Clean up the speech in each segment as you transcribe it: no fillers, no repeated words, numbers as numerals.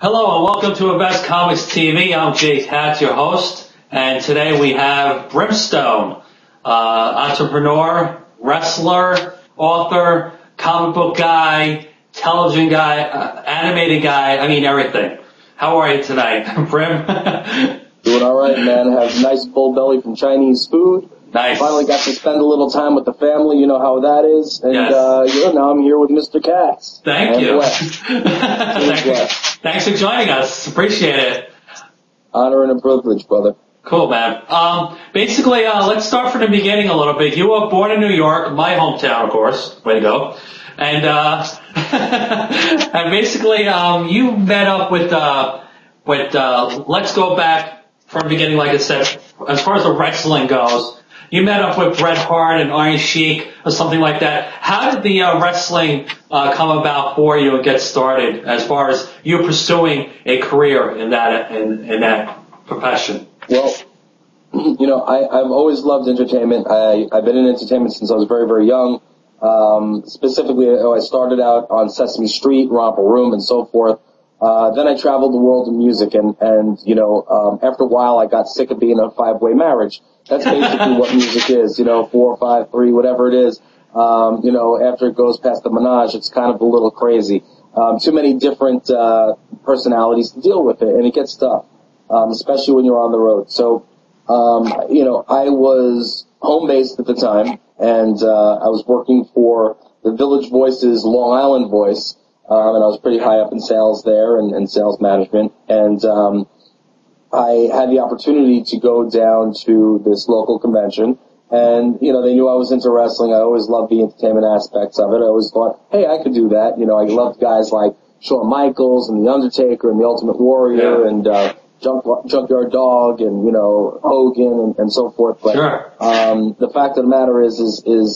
Hello and welcome to InvestComics TV. I'm Jake Hatch, your host, and today we have Brim Stone, entrepreneur, wrestler, author, comic book guy, television guy, animated guy, everything. How are you tonight, Brim? Doing all right, man. Have a nice full belly from Chinese food. Nice. Finally got to spend a little time with the family. You know how that is. And, yes. Now I'm here with Mr. Katz. Thank you. Thanks for joining us. Appreciate it. Honor and a privilege, brother. Cool, man. Basically, let's start from the beginning a little bit. You were born in New York, my hometown, of course. Way to go. And, and basically, you met up with, let's go back from the beginning, like I said, as far as the wrestling goes. You met up with Bret Hart and Iron Sheik or something like that. How did the wrestling come about for you and get started as far as you pursuing a career in that profession? Well, I've always loved entertainment. I've been in entertainment since I was very, very young. Specifically, I started out on Sesame Street, Romper Room, and so forth. Then I traveled the world of music, and after a while, I got sick of being in a five-way marriage. That's basically what music is, 4, 5, 3, whatever it is. After it goes past the menage, it's kind of a little crazy. Too many different personalities to deal with it, and it gets tough, especially when you're on the road. So, I was home-based at the time, and I was working for the Village Voice's Long Island Voice, and I was pretty high up in sales there and sales management. And I had the opportunity to go down to this local convention, and they knew I was into wrestling. I always loved the entertainment aspects of it. I always thought, hey, I could do that. I loved guys like Shawn Michaels and The Undertaker and The Ultimate Warrior and Junkyard Dog and Hogan and so forth. But sure. The fact of the matter is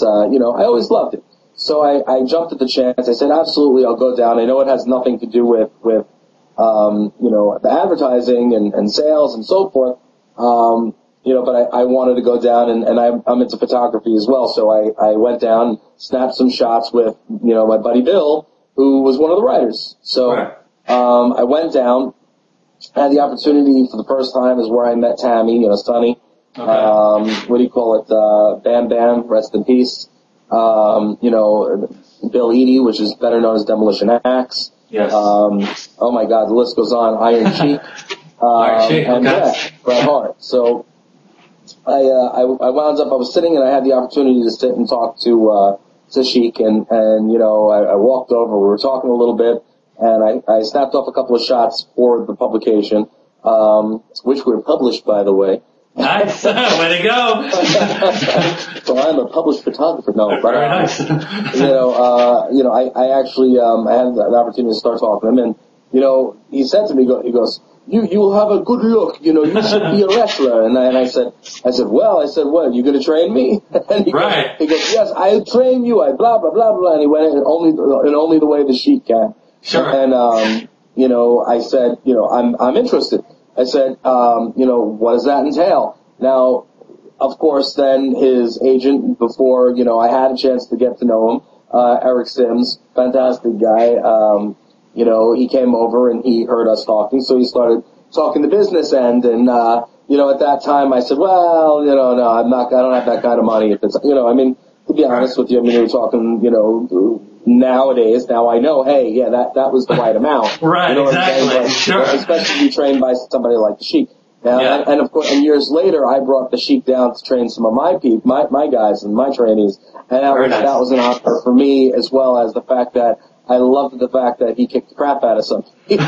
I always loved it. So I jumped at the chance. I said, absolutely, I'll go down. I know it has nothing to do with the advertising and sales and so forth. But I wanted to go down, and I'm into photography as well. So I went down, snapped some shots with, my buddy Bill, who was one of the writers. So, right. I went down, had the opportunity for the first time is where I met Tammy, Sonny. Okay. What do you call it? Bam Bam, rest in peace. Bill Eadie, which is better known as Demolition Axe. Yes. Oh my God, the list goes on. Iron Sheik. Iron Sheik, and okay. Bret Hart. So I wound up. I was sitting and I had the opportunity to sit and talk to Sheik, and I walked over. We were talking a little bit, and I snapped off a couple of shots for the publication, which were published, by the way. Nice. Way to go. So I'm a published photographer. No, but very nice. I actually I had the opportunity to start talking to him, and he said to me, he goes, you have a good look. You should be a wrestler. And I said, what? You going to train me? And he goes, yes, I'll train you. I blah blah blah blah. And he went in only the way the Sheik can. Sure. And I said, I'm interested. I said, what does that entail? Now, of course, then his agent, before, I had a chance to get to know him, Eric Sims, fantastic guy, he came over and he heard us talking, so he started talking the business end, and, at that time I said, well, no, I don't have that kind of money. If it's, to be honest with you, we were talking, nowadays, now I know, hey, yeah, that was the right amount. Right, exactly. But, sure. Especially to be trained by somebody like the Sheik. Now, and of course, and years later, I brought the Sheik down to train some of my guys and my trainees, and that was an honor for me, as well as the fact that I loved the fact that he kicked the crap out of some people.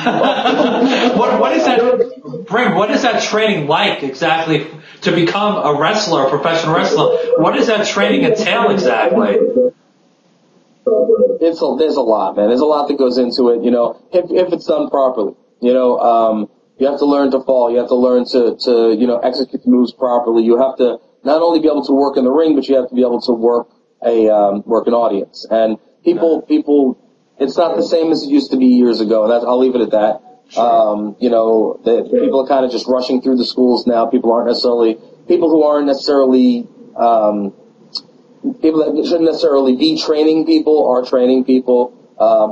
What is that, Brim? What is that training like exactly to become a wrestler, a professional wrestler? What does that training entail exactly? There's a lot, man. There's a lot that goes into it. If it's done properly. You have to learn to fall. You have to learn to execute the moves properly. You have to not only be able to work in the ring, but you have to be able to work an audience. And people, it's not the same as it used to be years ago. And I'll leave it at that. Sure. The people are kind of just rushing through the schools now. People who aren't necessarily people that shouldn't necessarily be training people are training people.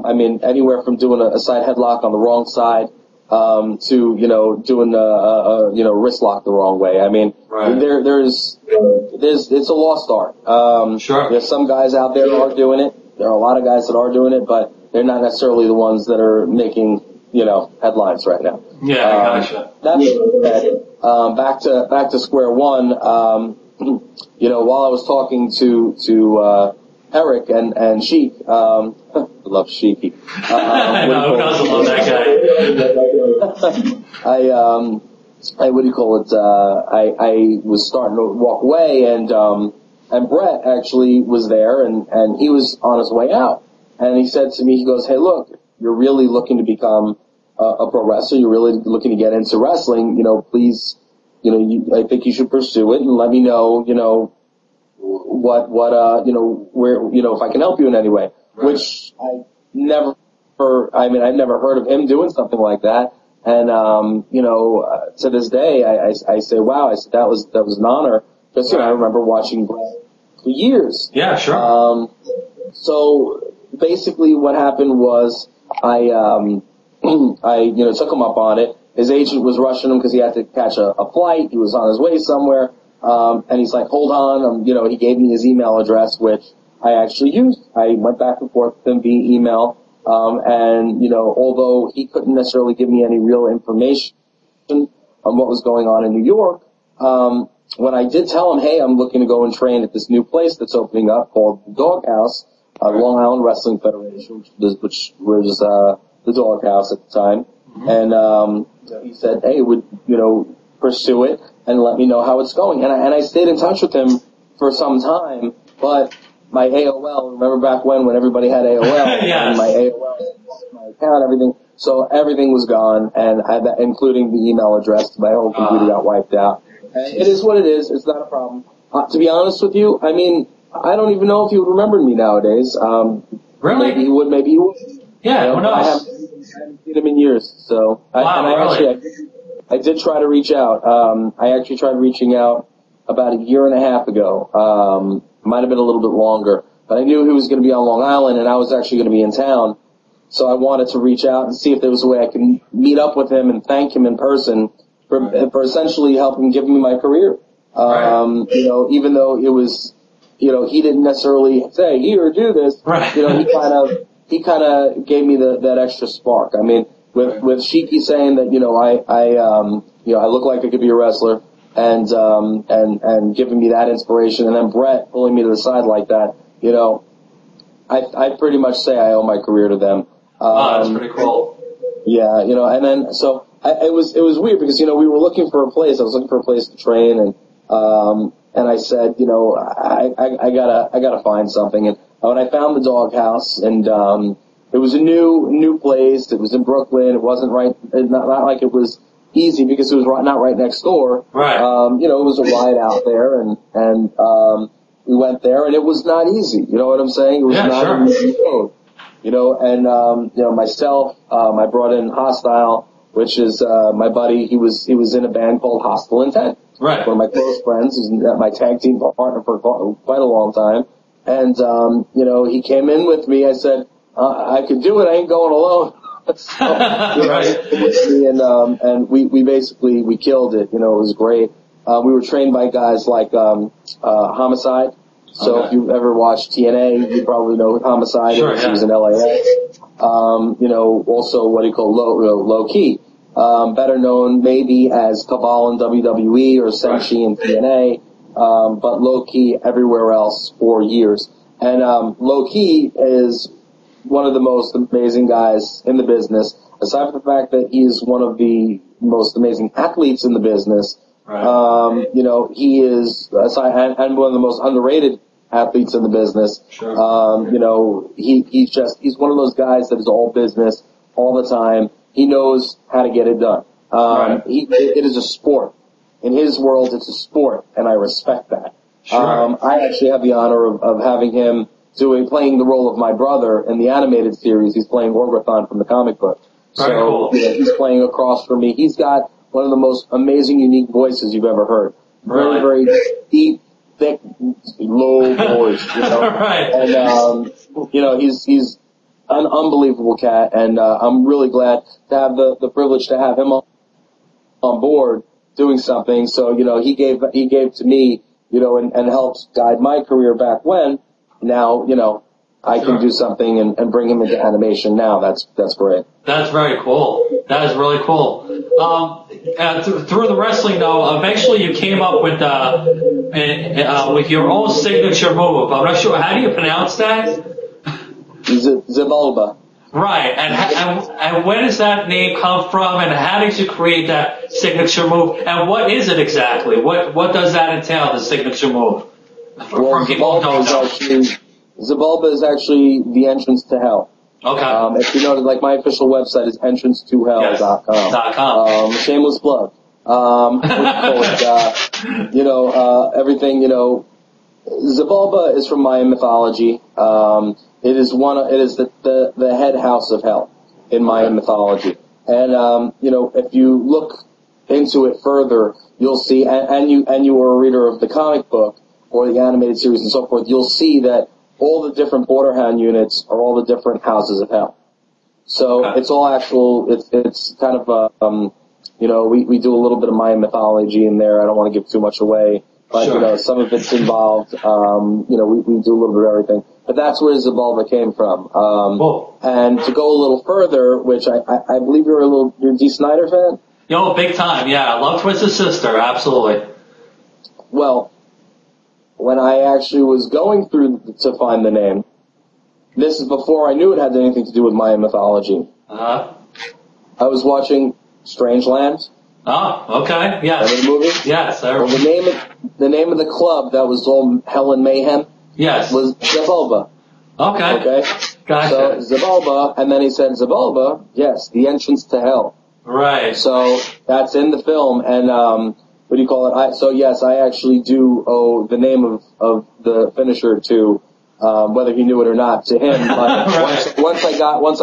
Anywhere from doing a side headlock on the wrong side to, doing wrist lock the wrong way. I mean, there's it's a lost art. Sure. There's some guys out there that are doing it. There are a lot of guys that are doing it, but they're not necessarily the ones that are making, headlines right now. Yeah, I gotcha. That being said, back to square one, while I was talking to Eric and Sheik, I love Sheiky. I know, who doesn't love that guy? I was starting to walk away, and Brett actually was there, and he was on his way out. And he said to me, he goes, "Hey, look, you're really looking to become a pro wrestler. You're really looking to get into wrestling. Please, I think you should pursue it, and let me know, where, if I can help you in any way." Right. Which I've never heard of him doing something like that. And, to this day, I say, wow, that was an honor. Because, I remember watching Brett for years. Yeah, sure. So basically what happened was I took him up on it. His agent was rushing him because he had to catch a flight. He was on his way somewhere. And he's like, hold on. He gave me his email address, which I actually used. I went back and forth with him via email. Although he couldn't necessarily give me any real information on what was going on in New York, when I did tell him, hey, I'm looking to go and train at this new place that's opening up called the Doghouse, Long Island Wrestling Federation, which was the Doghouse at the time. Mm-hmm. And he said, hey, would pursue it and let me know how it's going. And I stayed in touch with him for some time, but my AOL, remember back when everybody had AOL, yes. And my AOL, my account, everything, so everything was gone, and including the email address, my whole computer got wiped out. And it is what it is. It's not a problem. To be honest with you, I mean, I don't even know if he would remember me nowadays. Really? Maybe he would, maybe he would. Yeah, who knows? I haven't seen him in years, so. I did try to reach out. I actually tried reaching out about a year and a half ago. Might have been a little bit longer, but I knew he was going to be on Long Island, and I was actually going to be in town. So I wanted to reach out and see if there was a way I could meet up with him and thank him in person for essentially helping give me my career. Right. Even though it was, he didn't necessarily say, here, do this. Right. He kind of gave me that extra spark. I mean, with Sheiky saying that, I look like I could be a wrestler, and giving me that inspiration, and then Brett pulling me to the side like that, I pretty much say I owe my career to them. That's pretty cool. Yeah, and then, so, it was weird because, we were looking for a place. I was looking for a place to train, and I said, I gotta find something. And when I found the Doghouse, and, it was a new place. It was in Brooklyn. It wasn't not like it was easy because it was not right next door. Right. It was a ride out there, and we went there, and it was not easy. You know what I'm saying? It was not an easy road. Myself, I brought in Hostile, which is my buddy. He was in a band called Hostile Intent. Right. One of my close friends. He's my tag team partner for quite a long time. And he came in with me. I said, I could do it. I ain't going alone. So, right. And we basically killed it. It was great. We were trained by guys like Homicide. So if you've ever watched TNA, you probably know who Homicide is. Yeah. He was in LAX. Also what he called Low Key. Better known maybe as Cabal in WWE or Senshi in TNA. But Low Key everywhere else for years. And Low Key is one of the most amazing guys in the business. Aside from the fact that he is one of the most amazing athletes in the business, right. He is and one of the most underrated athletes in the business. Sure. He's one of those guys that is all business all the time. He knows how to get it done. Right. It is a sport. In his world, it's a sport, and I respect that. Sure. I actually have the honor of having him playing the role of my brother in the animated series. He's playing Orgathon from the comic book. Very cool. He's playing across from me. He's got one of the most amazing, unique voices you've ever heard. Really? Very, very deep, thick, low voice, Right. And, he's an unbelievable cat, and I'm really glad to have the privilege to have him on board doing something. So, he gave to me, and helped guide my career back when. Now, I can do something and bring him into animation now. That's great. That's very cool. That is really cool. Through the wrestling, though, eventually you came up with your own signature move. I'm not sure. How do you pronounce that? Zabulba. Right. And where does that name come from? And how did you create that signature move? And what is it exactly? What does that entail? The signature move. Well, Zabulba is actually the entrance to hell. Okay. If you know, like, my official website is entrancetohell.com. Yes. Shameless plug. Everything, Zabulba is from Mayan mythology. It is the head house of hell in Mayan mythology. And, if you look into it further, you'll see, and you are a reader of the comic book or the animated series and so forth, you'll see that all the different Borderhound units are all the different houses of hell. So it's all actual, it's kind of, we do a little bit of Mayan mythology in there. I don't want to give too much away, but, sure. Some of it's involved. We do a little bit of everything. But that's where Zabulba came from. Cool. And to go a little further, which I believe you're a Dee Snider fan? Yo, big time, yeah. I love Twisted Sister, absolutely. Well, when I actually was going through to find the name, this is before I knew it had anything to do with Mayan mythology. Uh-huh. I was watching Strangeland. Oh, okay, yes. Remember the movie? Yes. Well, the name of the club that was all hell and mayhem. Yes. Was Zabulba. Okay. Gotcha. So Zabulba, and then he said Zabulba, yes, the entrance to hell. Right. So that's in the film, and what do you call it? So yes, I actually do owe the name of the finisher to, whether he knew it or not, to him. But right. once I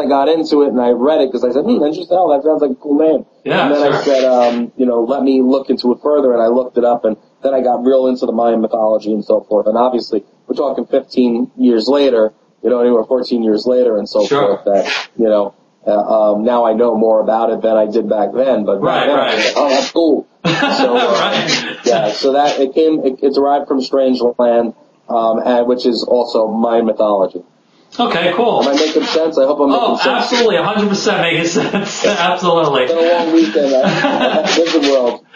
got into it and I read it, because I said, entrance to hell, that sounds like a cool name. Yeah, and then sure. I said, let me look into it further, and I looked it up, and then I got real into the Mayan mythology and so forth. And obviously, we're talking 15 years later, anywhere 14 years later and so sure. forth, that, now I know more about it than I did back then. But back then, I was like, oh, that's cool. So, right. yeah, so that it derived from Strangeland, which is also Mayan mythology. Okay, cool. Am I making sense? I hope I'm making sense. Absolutely, 100% making sense. Absolutely. It's been a long weekend.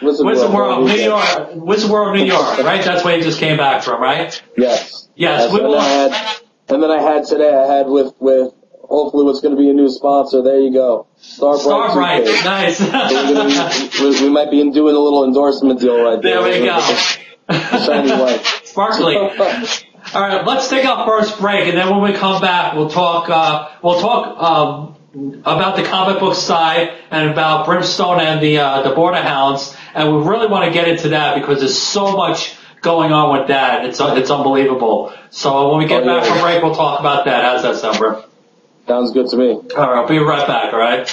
Wizard World, New York. Wizard World, New York, right? That's where you just came back from, right? Yes. Yes. And then I had today, with hopefully what's going to be a new sponsor. There you go. Starbright. Nice. So we might be doing a little endorsement deal right there. There we go. Shiny white. Sparkly. All right, let's take our first break, and then when we come back, we'll talk about the comic book side and about Brim Stone and the Border Hounds, and we really want to get into that because there's so much going on with that. It's unbelievable. So when we get back from break, we'll talk about that. How's that sound, Brim? Sounds good to me. All right, I'll be right back. All right.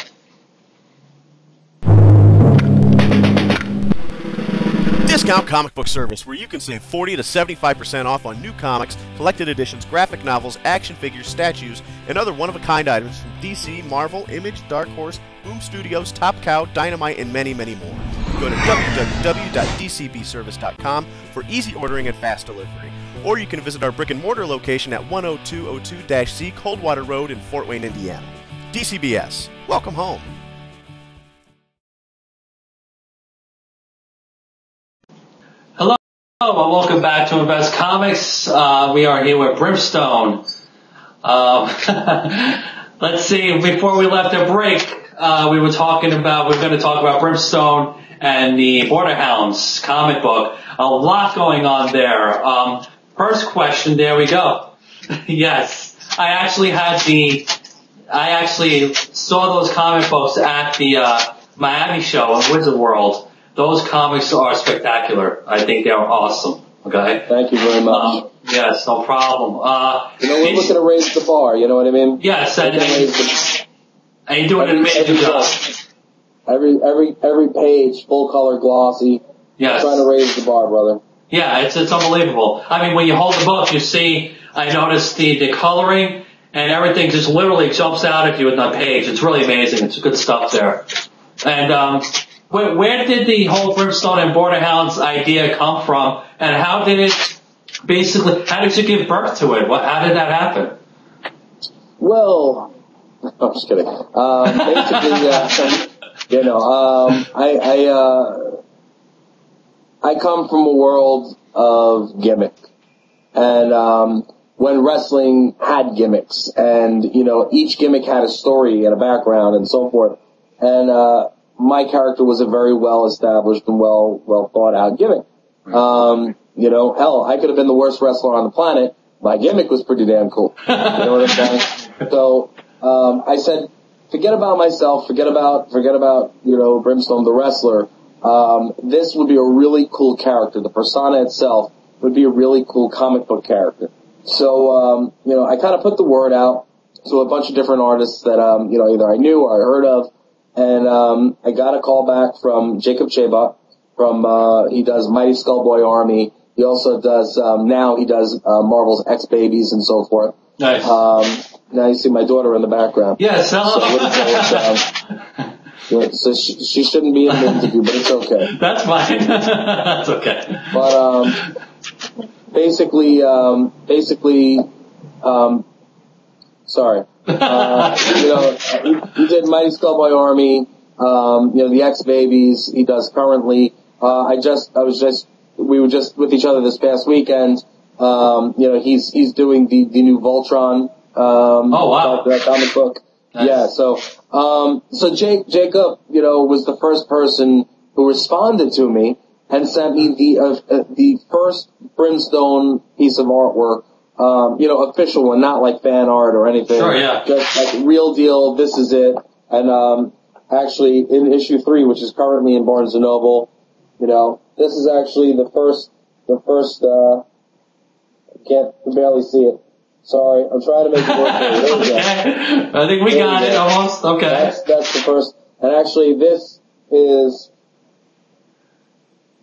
Discount Comic Book Service, where you can save 40 to 75% off on new comics, collected editions, graphic novels, action figures, statues, and other one-of-a-kind items from DC, Marvel, Image, Dark Horse, Boom Studios, Top Cow, Dynamite, and many, many more. Go to www.dcbservice.com for easy ordering and fast delivery. Or you can visit our brick-and-mortar location at 10202-C Coldwater Road in Fort Wayne, Indiana. DCBS, welcome home. Hello, and welcome back to InvestComics. We are here with Brim Stone. Let's see, before we left the break, we were going to talk about Brim Stone and the Border Hounds comic book. A lot going on there. First question, there we go. Yes, I actually saw those comic books at the Miami show in Wizard World. Those comics are spectacular. I think they're awesome. Okay? Thank you very much. Yes, no problem. we're looking to raise the bar, you know what I mean? Yes, and you're doing an amazing job. Every page, full color, glossy. Yes. Trying to raise the bar, brother. Yeah, it's unbelievable. I mean, when you hold the book, you see, I noticed the coloring and everything just literally jumps out at you in the page. It's really amazing. It's good stuff there. And where did the whole Brim Stone and Borderhounds idea come from, and how did you give birth to it? How did that happen? Well, I'm just kidding. Basically, I come from a world of gimmick, and when wrestling had gimmicks, and each gimmick had a story and a background and so forth, and my character was a very well established and well thought out gimmick. Hell, I could have been the worst wrestler on the planet. My gimmick was pretty damn cool. You know what I'm saying? So I said, forget about myself, forget about Brim Stone the wrestler. This would be a really cool character. The persona itself would be a really cool comic book character. So I kind of put the word out to a bunch of different artists that either I knew or I heard of, and I got a call back from Jacob Cheba from he does Mighty Skullboy Army. He also does now he does Marvel's X Babies and so forth. Nice. Now you see my daughter in the background. Yes. So she shouldn't be in the interview, but it's okay. That's fine. That's okay. But basically, sorry. He did Mighty Skullboy Army. The X Babies. He does currently. We were just with each other this past weekend. He's doing the new Voltron. Oh wow. That comic book. Nice. Yeah. So Jacob, was the first person who responded to me and sent me the first Brim Stone piece of artwork. Official one, not like fan art or anything. Sure, yeah. Just like real deal. This is it. And actually, in issue 3, which is currently in Barnes and Noble, this is actually the first. I can't barely see it. Sorry, I'm trying to make it work for you. There we go. I think we got it almost. Okay. That's the first. And actually, this is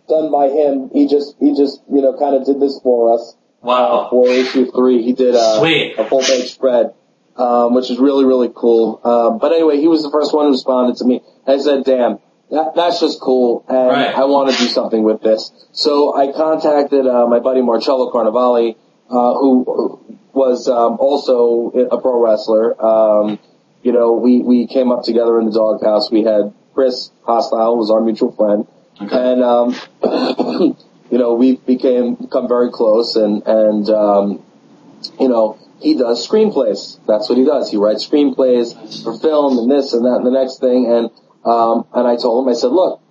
done by him. He just kind of did this for us. Wow. For issue 3, he did a full page spread, which is really, really cool. But anyway, he was the first one who responded to me. I said, damn, that's just cool, and right. I want to do something with this. So I contacted my buddy Marcello Carnevale, who was also a pro wrestler. We came up together in the doghouse. We had Chris Hostile, who was our mutual friend, and we become very close, and he does screenplays. That's what he does. He writes screenplays for film and this and that and the next thing. And I told him, I said, look,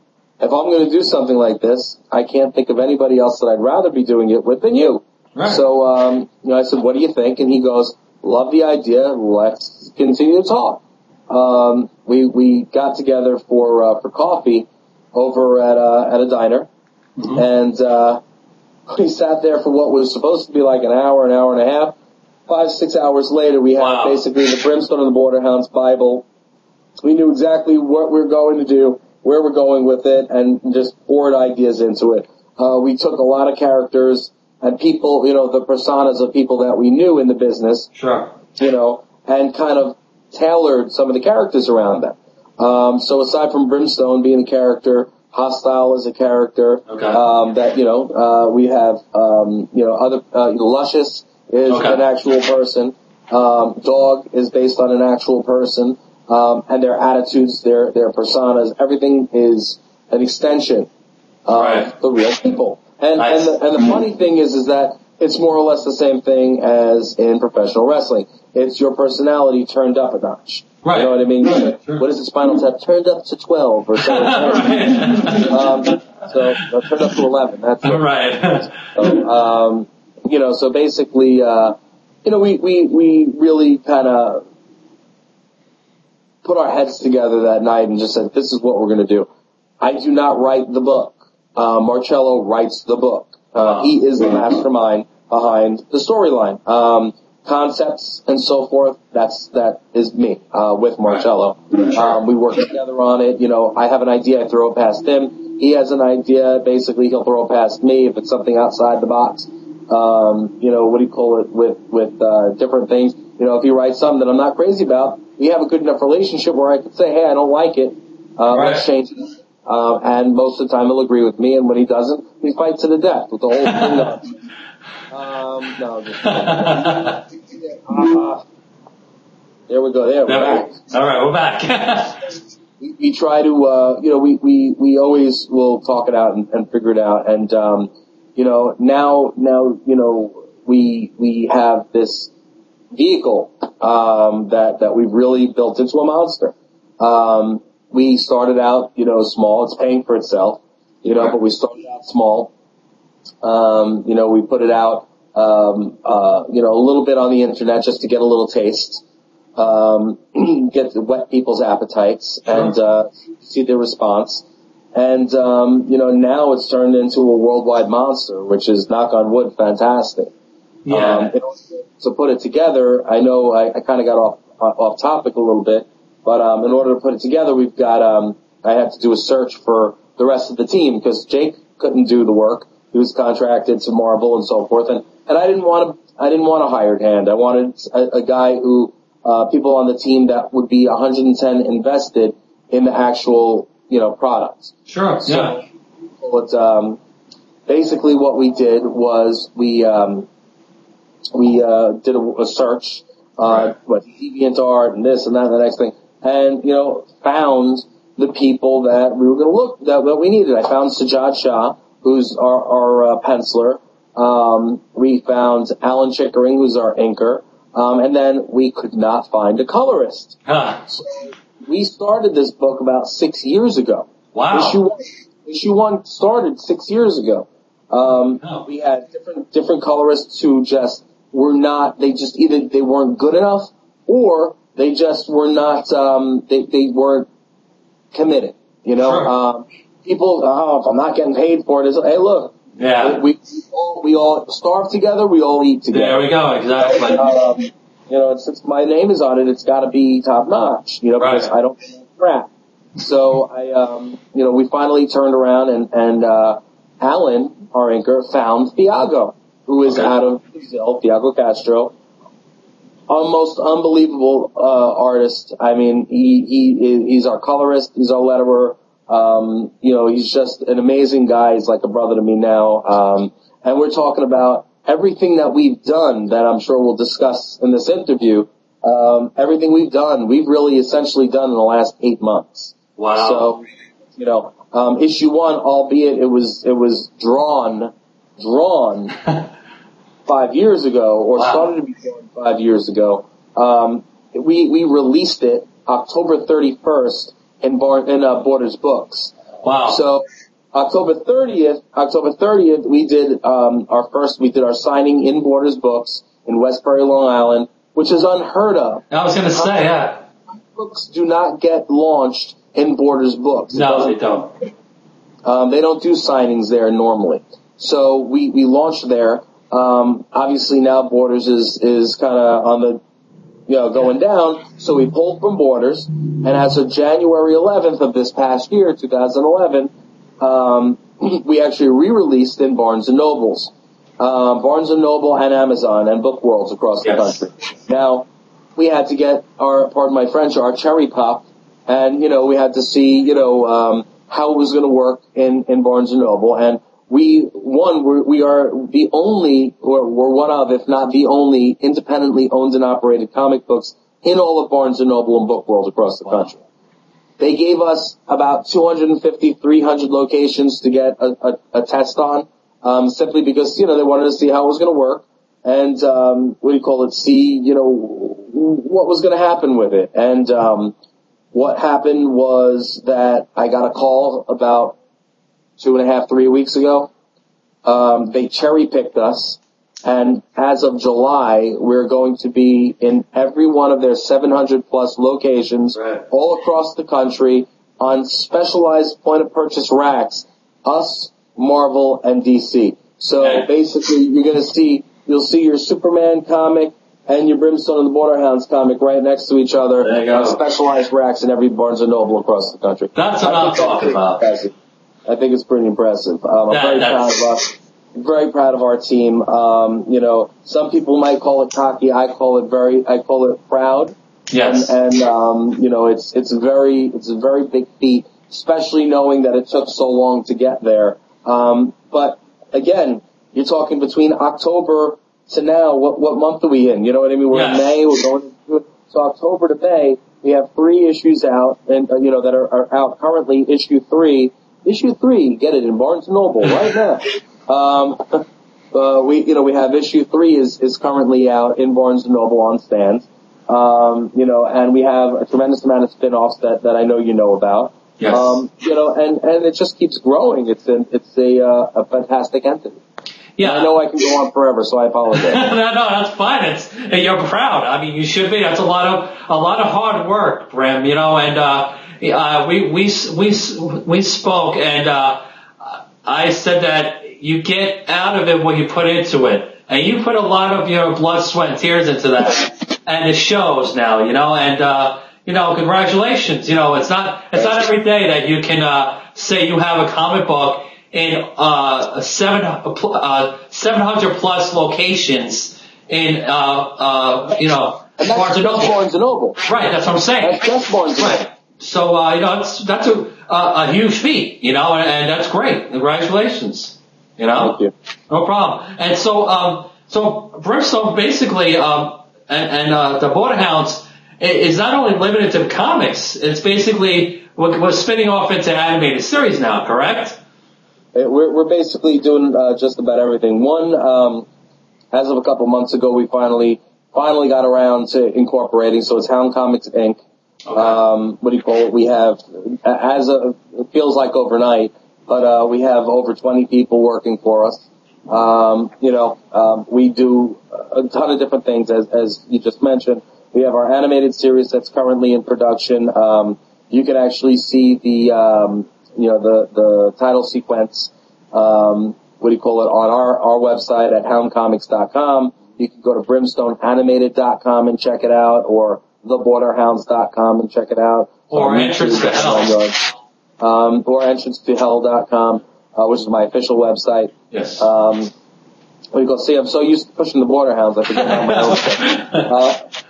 if I'm going to do something like this, I can't think of anybody else that I'd rather be doing it with than you. Right. So, I said, what do you think? And he goes, love the idea. Let's continue to talk. We got together for coffee over at a diner. Mm-hmm. And we sat there for what was supposed to be like an hour and a half. 5-6 hours later, we had basically the Brim Stone and the Borderhounds Bible. We knew exactly what we were going to do, where we're going with it, and just poured ideas into it. We took a lot of characters and people, the personas of people that we knew in the business. Sure. And kind of tailored some of the characters around them. So aside from Brim Stone being a character, Hostile is a character. Okay. We have, other, Luscious is an actual person. Dog is based on an actual person. And their attitudes, their personas, everything is an extension of the real people. And the funny thing is that it's more or less the same thing as in professional wrestling. It's your personality turned up a notch. Right. You know what I mean? Right. Sure. What is it, Spinal Tap? Turned up to 12 or something. Turned up to 11. That's it. Right. So basically, we really kind of put our heads together that night and just said, this is what we're going to do. I do not write the book. Marcello writes the book. He is the mastermind behind the storyline. Concepts and so forth, that is me, with Marcello. We work together on it. I have an idea, I throw it past him. He has an idea, basically he'll throw it past me if it's something outside the box. With different things. if he writes something that I'm not crazy about, we have a good enough relationship where I could say, hey, I don't like it. Let's change it. And most of the time he'll agree with me, and when he doesn't, we fight to the death with the whole thing on. No, just there we go. There, we're back. All right, we're back. we try to, we always will talk it out and figure it out. And, now, we have this vehicle, that we've really built into a monster. We started out, small. It's paying for itself, but we started out small. We put it out, a little bit on the internet just to get a little taste. Get to whet people's appetites and see their response. And now it's turned into a worldwide monster, which is, knock on wood, fantastic. Yeah. In order to put it together, I know I kind of got off topic a little bit, but in order to put it together, we've got I had to do a search for the rest of the team because Jake couldn't do the work. He was contracted to Marvel and so forth, and I didn't want a hired hand. I wanted a guy who people on the team that would be 110 invested in the actual, product. Sure. So, basically what we did was we did a search, DeviantArt and this and that and the next thing, and, found the people that we were going to look, that we needed. I found Sajjad Shah, who's our penciler. We found Alan Chickering, who's our inker. And then we could not find a colorist. So we started this book about 6 years ago. Wow. Issue one started 6 years ago. We had different colorists who just were not, either they weren't good enough or they just were not, they weren't committed, Sure. People, if I'm not getting paid for it, hey, look. Yeah. We all starve together, we all eat together. There we go, exactly. Since my name is on it, it's gotta be top notch, because I don't get crap. So we finally turned around and Alan, our inker, found Thiago, who is out of Brazil, Thiago Castro. A most unbelievable, artist. I mean, he's our colorist, he's our letterer. He's just an amazing guy. He's like a brother to me now. And we're talking about everything that we've done that I'm sure we'll discuss in this interview. Everything we've done, we've really essentially done in the last 8 months. Wow. So, issue one, albeit it was drawn 5 years ago, or started to be drawn 5 years ago. We released it October 31st in Borders Books. Wow. So October 30th, we did our signing in Borders Books in Westbury, Long Island, which is unheard of. I was going to say, yeah. Books do not get launched in Borders Books. No, they don't. They don't do signings there normally. So we launched there. Obviously now Borders is kind of on the, going down. So we pulled from Borders, and as of January 11th of this past year, 2011, we actually re-released in Barnes & Nobles. Barnes & Noble and Amazon and Book Worlds across the country. Now, we had to get pardon my French, our cherry pop, and, we had to see, how it was going to work in Barnes & Noble, and we are the only, or we're one of, if not the only, independently owned and operated comic books in all of Barnes & Noble and Book World across the country. They gave us about 250, 300 locations to get a test on, simply because, they wanted to see how it was going to work and, see, what was going to happen with it. And, what happened was that I got a call about 2.5, 3 weeks ago. They cherry-picked us, and as of July, we're going to be in every one of their 700-plus locations all across the country on specialized point-of-purchase racks, us, Marvel, and DC. So basically, you'll see your Superman comic and your Brim Stone and the Borderhounds comic right next to each other on specialized racks in every Barnes & Noble across the country. That's what I'm talking about. I think it's pretty impressive. I'm very proud of us. very proud of our team. You know, some people might call it cocky. I call it proud. Yes. And you know, it's a very big feat, especially knowing that it took so long to get there. But again, you're talking between October to now. What month are we in? You know what I mean? We're in May. We're going so October to May. We have 3 issues out, and you know, that are out currently. Issue 3, get it in Barnes & Noble right now. We have issue 3 is currently out in Barnes & Noble on stands. You know, and we have a tremendous amount of spin-offs that I know you know about. Yes. You know, and it just keeps growing. It's a fantastic entity. Yeah. And I know I can go on forever, so I apologize. No, that's fine. You're proud. I mean, you should be. That's a lot of hard work, Brim. You know, and we spoke, and I said that you get out of it what you put into it, and you put a lot of your blood, sweat, and tears into that, and it shows now. You know, and you know, congratulations. You know, it's not every day that you can say you have a comic book in 700 plus locations in you know, and that's Barnes & Noble. Right, that's what I'm saying. That's just Barnes & Noble. Right. So you know, that's a huge feat, you know, and that's great. Congratulations. You know? Thank you. No problem. And so Brim Stone basically and the Border Hounds is not only limited to comics, it's basically we're spinning off into animated series now, correct? We're basically doing just about everything. One, as of a couple months ago, we finally got around to incorporating. So it's Hound Comics Inc. Okay. What do you call it? We have, it feels like overnight, but we have over 20 people working for us. You know, we do a ton of different things, as you just mentioned. We have our animated series that's currently in production. You can actually see the you know, the title sequence, on our website at houndcomics.com. You can go to brimstoneanimated.com and check it out, or theborderhounds.com and check it out. Or Entrance to Hell. Or entrancetohell.com, which is my official website. Yes. See, I'm so used to pushing the Border Hounds, I forget how my own stuff.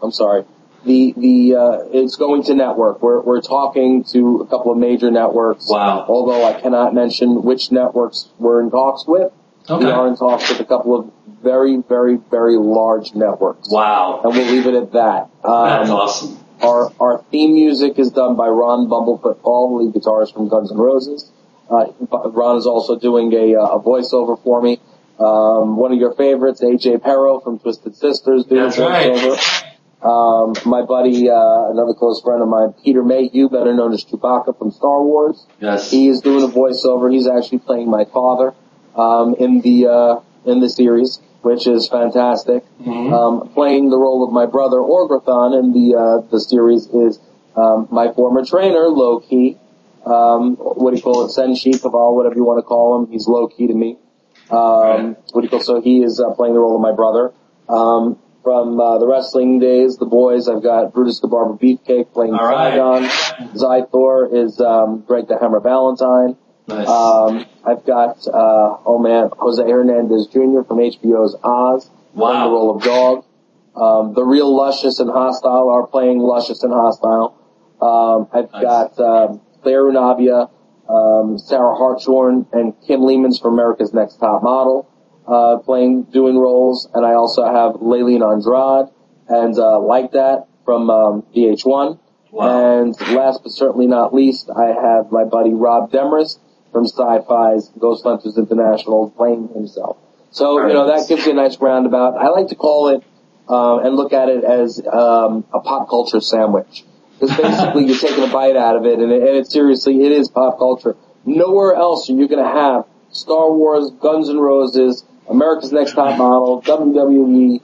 I'm sorry. It's going to network. We're talking to a couple of major networks. Wow. Although I cannot mention which networks we're in talks with. Okay. We are in talks with a couple of very, very, very large networks. Wow. And we'll leave it at that. That's awesome. Our theme music is done by Ron Bumblefoot Paul, the lead guitarist from Guns N' Roses. Ron is also doing a voiceover for me. One of your favorites, AJ Perro from Twisted Sisters, doing a voiceover. Right. My buddy, another close friend of mine, Peter Mayhew, better known as Chewbacca from Star Wars. Yes. He is doing a voiceover. He's actually playing my father, in the series, which is fantastic. Mm-hmm. Playing the role of my brother, Orgrathon, in the series is, my former trainer, Low-Key. Senshi, Kaval, whatever you want to call him. He's low-key to me. So he is, playing the role of my brother. From the wrestling days, the boys, I've got Brutus the Barber Beefcake playing Saigon. Zythor is Greg the Hammer Valentine. Nice. I've got Jose Hernandez Jr. from HBO's Oz playing the role of Dog. The real Luscious and Hostile are playing Luscious and Hostile. I've got Claire Unabia, Sarah Hartshorn, and Kim Lehmans from America's Next Top Model. Doing roles, and I also have Leilene Andrade and Like That from VH1. Wow. And last but certainly not least, I have my buddy Rob Demarest from Sci-Fi's Ghost Hunters International playing himself. So, you know, that gives you a nice roundabout. I like to call it and look at it as a pop culture sandwich. Because basically you're taking a bite out of it, and it seriously, it is pop culture. Nowhere else are you going to have Star Wars, Guns N' Roses, America's Next Top Model, WWE,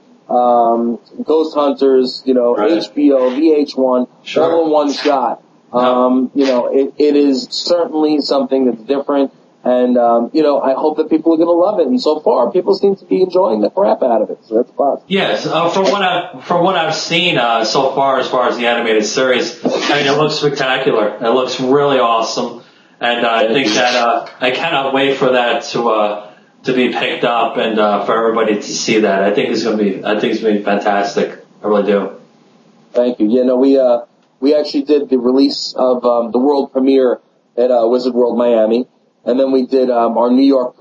Ghost Hunters, you know, HBO, VH1, all in one shot. You know, it is certainly something that's different, and you know, I hope that people are going to love it. And so far, people seem to be enjoying the crap out of it. So that's positive. Yes, from what I've seen so far, as far as the animated series, I mean, it looks spectacular. It looks really awesome. And I think that I cannot wait for that to be picked up and for everybody to see that. I think it's gonna be fantastic. I really do. Thank you. Yeah, no, we actually did the release of the world premiere at Wizard World Miami, and then we did our New York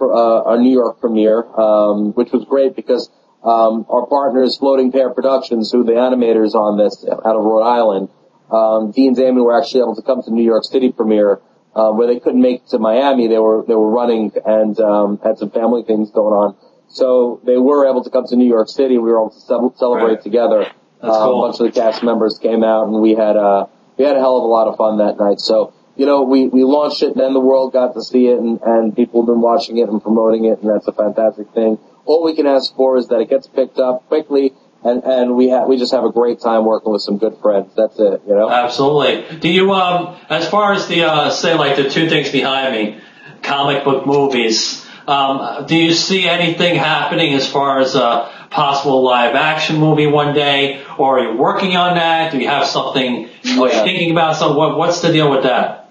premiere, which was great because our partners, Floating Pear Productions, who the animators on this out of Rhode Island, Dean and Amy were actually able to come to New York City premiere, where they couldn't make it to Miami. They were running and had some family things going on, so they were able to come to New York City. We were able to celebrate together. Cool. A bunch of the cast members came out, and we had a hell of a lot of fun that night. So, we launched it, and then the world got to see it, and people have been watching it and promoting it, and that's a fantastic thing. All we can ask for is that it gets picked up quickly, and we just have a great time working with some good friends. That's it, Absolutely. Do you, as far as the, say like the two things behind me, comic book movies, do you see anything happening as far as possible live action movie one day, or are you working on that? Do you have something? Yeah. Are you thinking about something? What's the deal with that?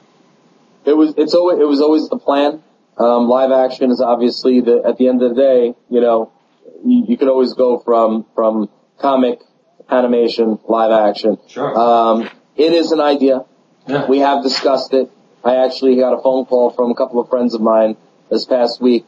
It was always the plan. Live action is obviously at the end of the day, you could always go from comic, animation, live action. Sure. It is an idea. Yeah. We have discussed it. I actually got a phone call from a couple of friends of mine this past week.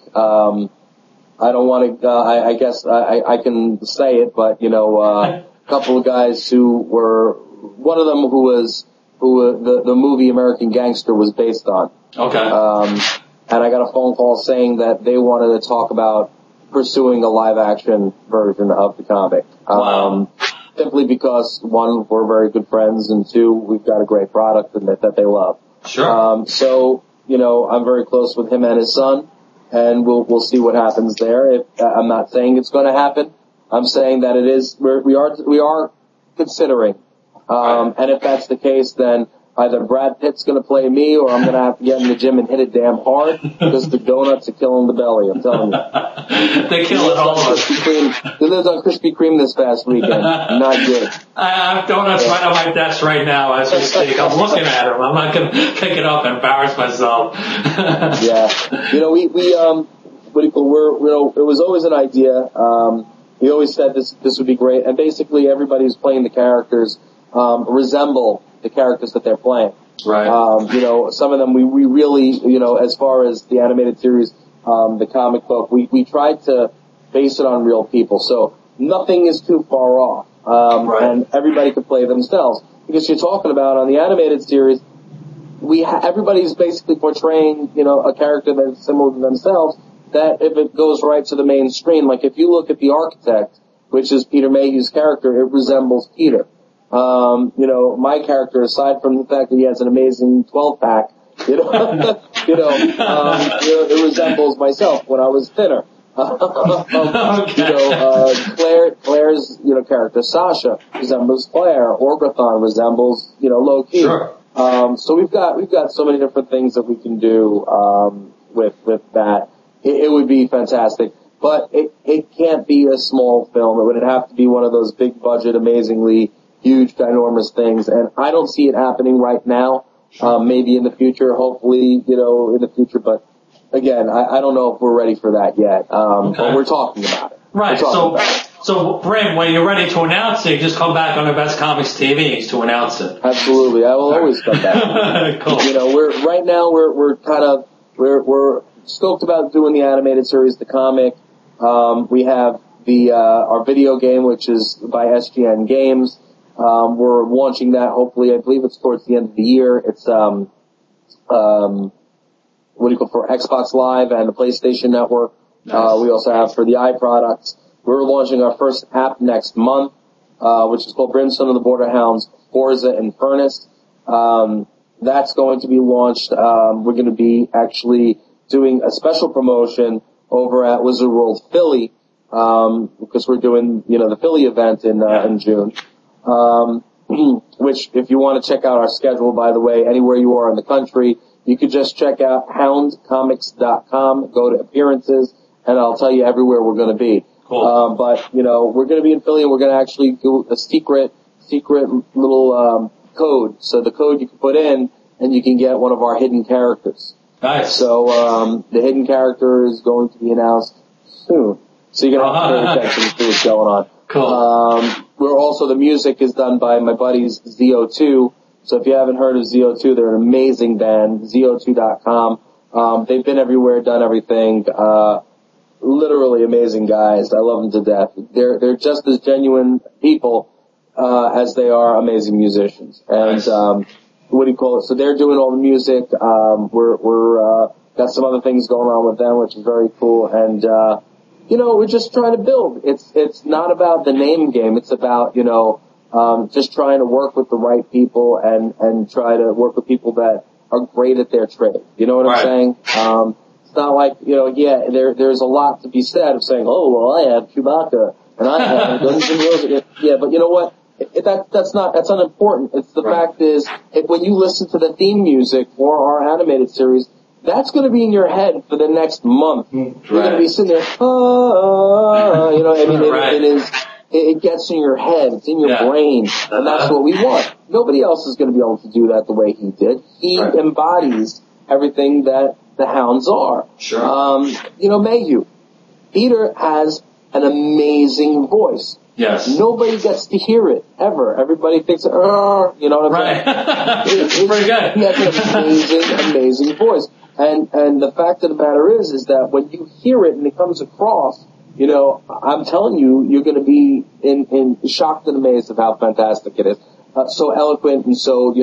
I don't want to, I guess I can say it, but, a couple of guys who were, one of them who the movie American Gangster was based on. Okay. And I got a phone call saying that they wanted to talk about pursuing a live action version of the comic. Wow. Simply because, one, we're very good friends, and two, we've got a great product that they love. Sure. So, I'm very close with him and his son, and we'll see what happens there. I'm not saying it's going to happen. I'm saying that we are considering. And if that's the case, then either Brad Pitt's going to play me, or I'm going to have to get in the gym and hit it damn hard, because the donuts are killing the belly, I'm telling you. They kill it all of us. They lived on Krispy Kreme this past weekend. Not good. I have donuts right on my desk right now as we speak. I'm looking at them. I'm not going to pick it up and embarrass myself. Yeah. It was always an idea. We always said this would be great, and basically everybody who's playing the characters resemble the characters that they're playing. Right. Some of them we really, as far as the animated series, the comic book, we tried to base it on real people. So nothing is too far off. Right. And everybody could play themselves. Because you're talking about on the animated series, everybody's basically portraying, a character that's similar to themselves, that if it goes right to the main screen, like if you look at The Architect, which is Peter Mayhew's character, it resembles Peter. My character, aside from the fact that he has an amazing 12-pack, it resembles myself when I was thinner. Claire's, character, Sasha, resembles Claire. Orgathon resembles, Loki. Sure. So we've got so many different things that we can do, with that. It would be fantastic. But it can't be a small film. It would have to be one of those big budget, amazingly huge, ginormous things, and I don't see it happening right now. Maybe in the future, hopefully, in the future, but again, I don't know if we're ready for that yet. But we're talking about it. Right. So, Brim, when you're ready to announce it, just come back on InvestComics TV to announce it. Absolutely. I will always come back. Cool. We're stoked about doing the animated series, the comic. We have our video game, which is by SGN Games. We're launching that hopefully, I believe it's towards the end of the year. It's, for Xbox Live and the PlayStation Network. Nice. We also have for the iProducts. We're launching our first app next month, which is called Brim Stone and the Borderhounds, Forza and Furnace. That's going to be launched. We're going to be actually doing a special promotion over at Wizard World Philly, because we're doing, the Philly event in June. Which, if you want to check out our schedule, by the way, anywhere you are in the country, you could just check out houndcomics.com, go to appearances, and I'll tell you everywhere we're going to be. Cool. But, we're going to be in Philly, and we're going to actually do a secret little, code. So the code you can put in, and you can get one of our hidden characters. Nice. So the hidden character is going to be announced soon. So you're going to have to pay attention to what's going on. Cool. We're also, the music is done by my buddies ZO2. So if you haven't heard of ZO2, they're an amazing band, ZO2.com. They've been everywhere, done everything. Literally amazing guys. I love them to death. They're just as genuine people as they are amazing musicians. And nice. What do you call it? So they're doing all the music. We're got some other things going on with them, which is very cool. And we're just trying to build. It's not about the name game. It's about just trying to work with the right people and try to work with people that are great at their trade. You know what I'm saying? It's not like, there's a lot to be said of saying, oh, well, I have Chewbacca and I have Guns N' Roses. Yeah, but you know what? That's unimportant. It's the fact is, when you listen to the theme music for our animated series, that's going to be in your head for the next month. You're going to be sitting there, it gets in your head, it's in your brain, and that's what we want. Nobody else is going to be able to do that the way he did. He embodies everything that the Hounds are. Sure. Mayhew. Peter has an amazing voice. Yes. Nobody gets to hear it, ever. Everybody thinks, you know what I'm saying? It's pretty good. He has an amazing voice. And the fact of the matter is that when you hear it and it comes across, I'm telling you, you're going to be in shocked and amazed of how fantastic it is. So eloquent and so,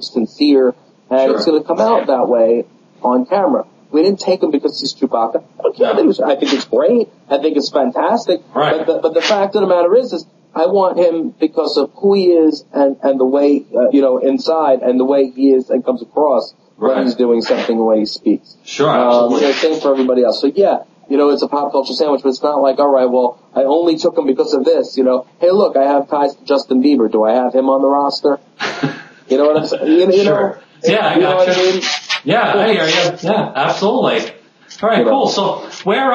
sincere. And it's going to come out that way on camera. We didn't take him because he's Chewbacca. I don't care. I think it's great. I think it's fantastic. Right. But the fact of the matter is I want him because of who he is and the way, inside and the way he is and comes across when he's doing something, the way he speaks. Sure, absolutely. Same for everybody else. So yeah, it's a pop culture sandwich, but it's not like, all right, well, I only took him because of this. Hey, look, I have ties to Justin Bieber. Do I have him on the roster? You know what I'm saying? Sure. Yeah, I got you. What I mean? Yeah, I hear you. Yeah, absolutely. All right, cool. So where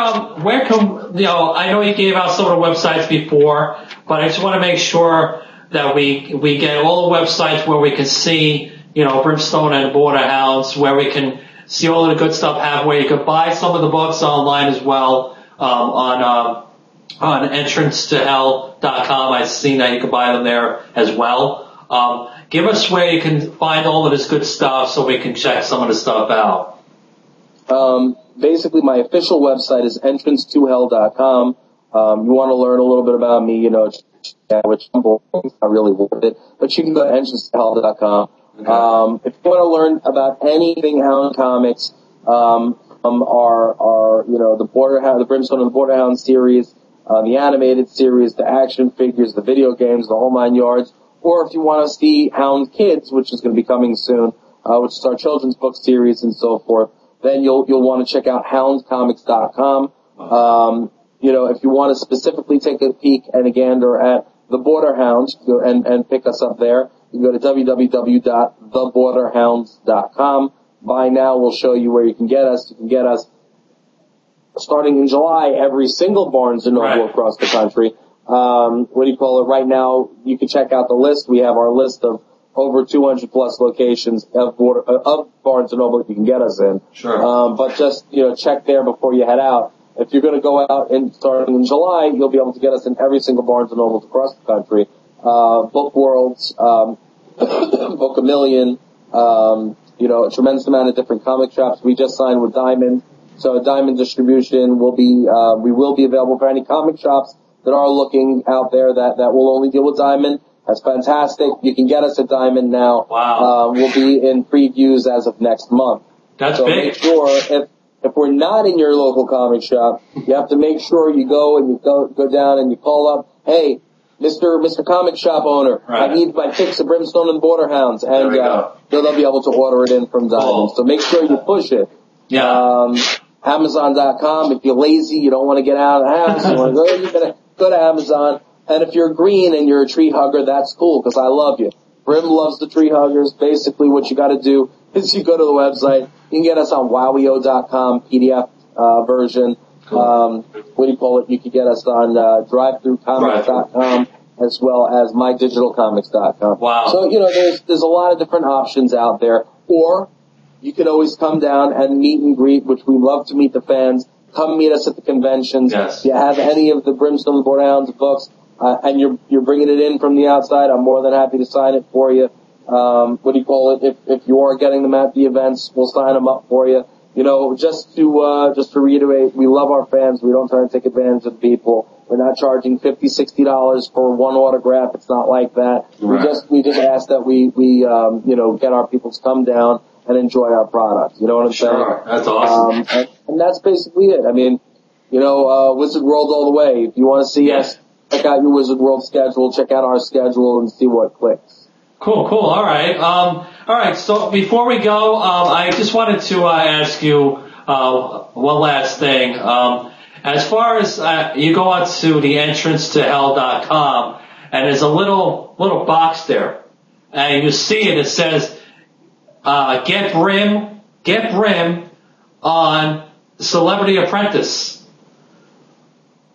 can, I know you gave out some of the websites before, but I just want to make sure that we get all the websites where we can see, Brim Stone and Border Hounds, where we can see all of the good stuff happening, where you can buy some of the books online as well, on entrancetohell.com. I've seen that you can buy them there as well. Give us where you can find all of this good stuff so we can check some of the stuff out. Basically, my official website is entrancetohell.com. You want to learn a little bit about me, which is not really worth it, but you can go to entrancetohell.com. Okay. If you want to learn about anything Hound Comics, our the Brim Stone and the Border Hound series, the animated series, the action figures, the video games, the whole 9 yards. Or if you want to see Hound Kids, which is going to be coming soon, which is our children's book series and so forth, then you'll want to check out houndcomics.com. If you want to specifically take a peek and a gander at the Border Hounds and pick us up there, you can go to www.theborderhounds.com. By now, we'll show you where you can get us. You can get us starting in July, every single Barnes & Noble across the country. Right now, you can check out the list. We have our list of over 200 plus locations of Barnes & Noble that you can get us in. Sure. But just, check there before you head out. If you're going to go out starting in July, you'll be able to get us in every single Barnes & Noble across the country. Book Worlds, Book a Million, a tremendous amount of different comic shops. We just signed with Diamond. So Diamond Distribution we will be available for any comic shops that are looking out there that will only deal with Diamond. That's fantastic. You can get us at Diamond now. Wow. We'll be in previews as of next month. That's so big. Make sure if we're not in your local comic shop, you have to make sure you go and you go down and you call up, hey, Mr. Comic Shop owner, I need my fix of Brim Stone and Border Hounds, and they'll be able to order it in from Diamond. Cool. So make sure you push it. Yeah. Amazon.com. If you're lazy, you don't want to get out of the house, you want to go to Amazon. And if you're green and you're a tree hugger, that's cool because I love you. Brim loves the tree huggers. Basically, what you got to do is you go to the website. You can get us on wowio.com PDF version. Cool. You can get us on drivetrucomics.com as well as mydigitalcomics.com. Wow. So there's a lot of different options out there. Or you can always come down and meet and greet, which we love to meet the fans. Come meet us at the conventions. Yes. If you have any of the Brim Stone Boardhounds books, and you're bringing it in from the outside, I'm more than happy to sign it for you. What do you call it? If you are getting them at the events, we'll sign them up for you. You know, just to reiterate, we love our fans. We don't try to take advantage of people. We're not charging $50, $60 for one autograph. It's not like that. Right. We just ask that we get our people to come down and enjoy our product. You know what I'm saying? Sure. That's awesome. And that's basically it. I mean, Wizard World all the way. If you want to see us, check out your Wizard World schedule, check out our schedule, and see what clicks. Cool. All right. So before we go, I just wanted to ask you one last thing. As far as you go out to the entrance to hell.com, and there's a little box there, and you see it. It says, "Get Brim on Celebrity Apprentice."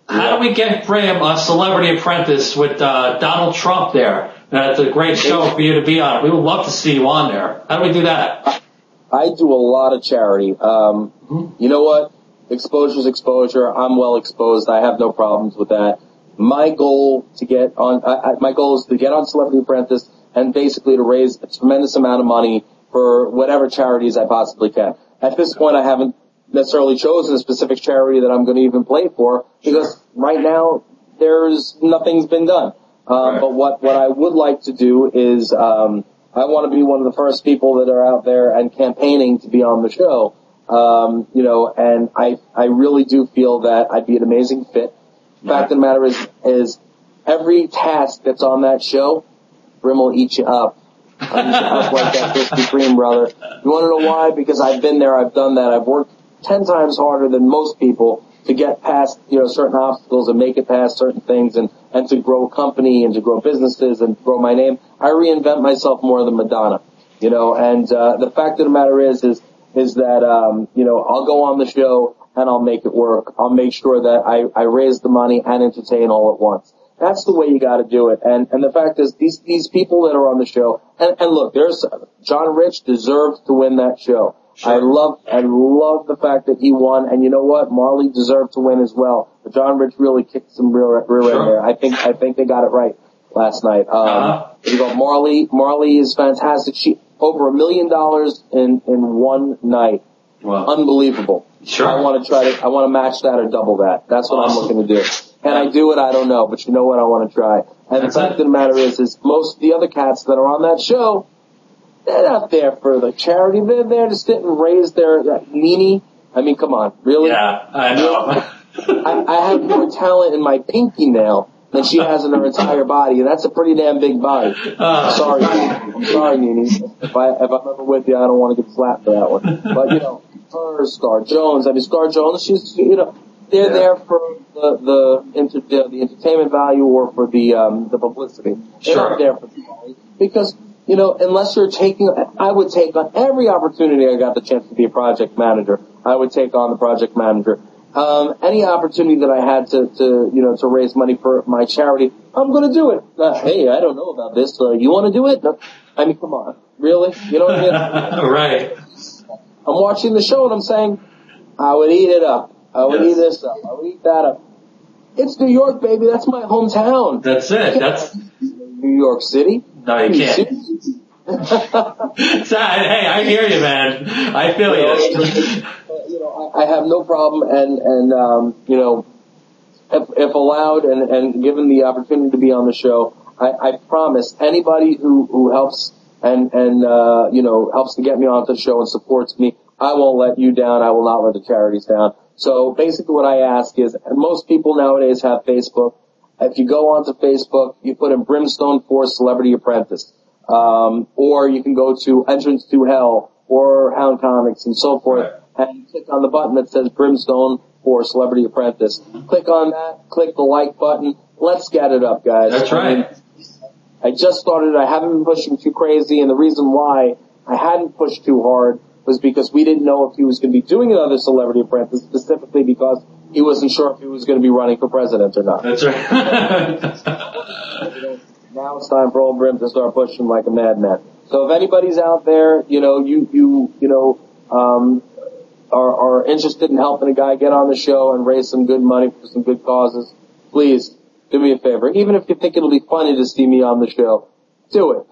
How do we get Brim on Celebrity Apprentice with Donald Trump there? That's a great show for you to be on. We would love to see you on there. How do we do that? I do a lot of charity. You know what? Exposure's exposure. I'm well exposed. I have no problems with that. My goal is to get on Celebrity Apprentice and basically to raise a tremendous amount of money for whatever charities I possibly can. At this point, I haven't necessarily chosen a specific charity that I'm going to even play for because right now nothing's been done. Right. But what I would like to do is, I want to be one of the first people that are out there and campaigning to be on the show. And I really do feel that I'd be an amazing fit. Fact of the matter is every task that's on that show, Brim will eat you up. I'll eat you up like that Krispy Kreme, brother. You want to know why? Because I've been there, I've done that. I've worked 10 times harder than most people to get past, certain obstacles and make it past certain things and to grow a company and to grow businesses and grow my name. I reinvent myself more than Madonna, and the fact of the matter is that, I'll go on the show and I'll make it work. I'll make sure that I raise the money and entertain all at once. That's the way you gotta do it. And the fact is these people that are on the show, and look, John Rich deserved to win that show. Sure. I love the fact that he won, and you know what? Marley deserved to win as well. But John Rich really kicked some rear end there. I think they got it right last night. Marley is fantastic. She over $1 million in one night. Wow. Unbelievable. Sure. I want to match that or double that. That's what awesome. I'm looking to do. Can I do it? I don't know, but you know what? I want to try. And the fact of the matter is most of the other cats that are on that show, they're not there for the charity. They're there to sit and raise their meanie. I mean, come on, really? Yeah, I know. I have more talent in my pinky nail than she has in her entire body, and that's a pretty damn big body. I'm sorry, Nene. If I'm ever with you, I don't want to get slapped for that one. But her, Star Jones. Star Jones. She's they're there for the entertainment value or for the publicity. They're not there for the money because. Unless I would take on every opportunity I got the chance to be a project manager. I would take on the project manager. Any opportunity that I had to raise money for my charity, I'm going to do it. Hey, I don't know about this. You want to do it? No. I mean, come on. Really? You know what I mean? Right. I'm watching the show and I'm saying, I would eat it up. I would eat this up. I would eat that up. It's New York, baby. That's my hometown. That's it. That's New York City. No, you can't. Hey, I hear you, man. I feel you. I have no problem, and if allowed and given the opportunity to be on the show, I promise anybody who helps and helps to get me onto the show and supports me, I won't let you down. I will not let the charities down. So basically, what I ask is, and most people nowadays have Facebook. If you go onto Facebook, you put in Brim Stone for Celebrity Apprentice. Or you can go to Entrance to Hell or Hound Comics and so forth and click on the button that says Brim Stone for Celebrity Apprentice. Click on that, click the like button. Let's get it up, guys. That's right. I just started. I haven't been pushing too crazy, and the reason why I hadn't pushed too hard was because we didn't know if he was going to be doing another Celebrity Apprentice, specifically because he wasn't sure if he was going to be running for president or not. That's right. Now it's time for old Brim to start pushing like a madman. So if anybody's out there, are interested in helping a guy get on the show and raise some good money for some good causes, please do me a favor. Even if you think it'll be funny to see me on the show, do it.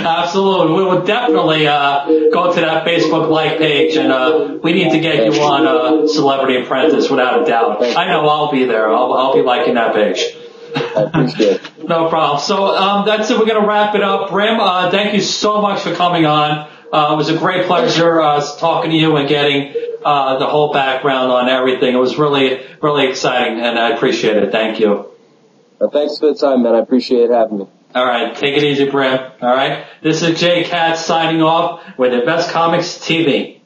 Absolutely. We will definitely go to that Facebook like page, and we need to get you on Celebrity Apprentice without a doubt. I know I'll be there. I'll be liking that page. I appreciate it. No problem. So that's it. We're going to wrap it up. Brim, thank you so much for coming on. It was a great pleasure talking to you and getting the whole background on everything. It was really, really exciting, and I appreciate it. Thank you. Thanks for the time, man. I appreciate having me. All right. Take it easy, Brim. All right. This is Jay Katz signing off with InvestComics TV.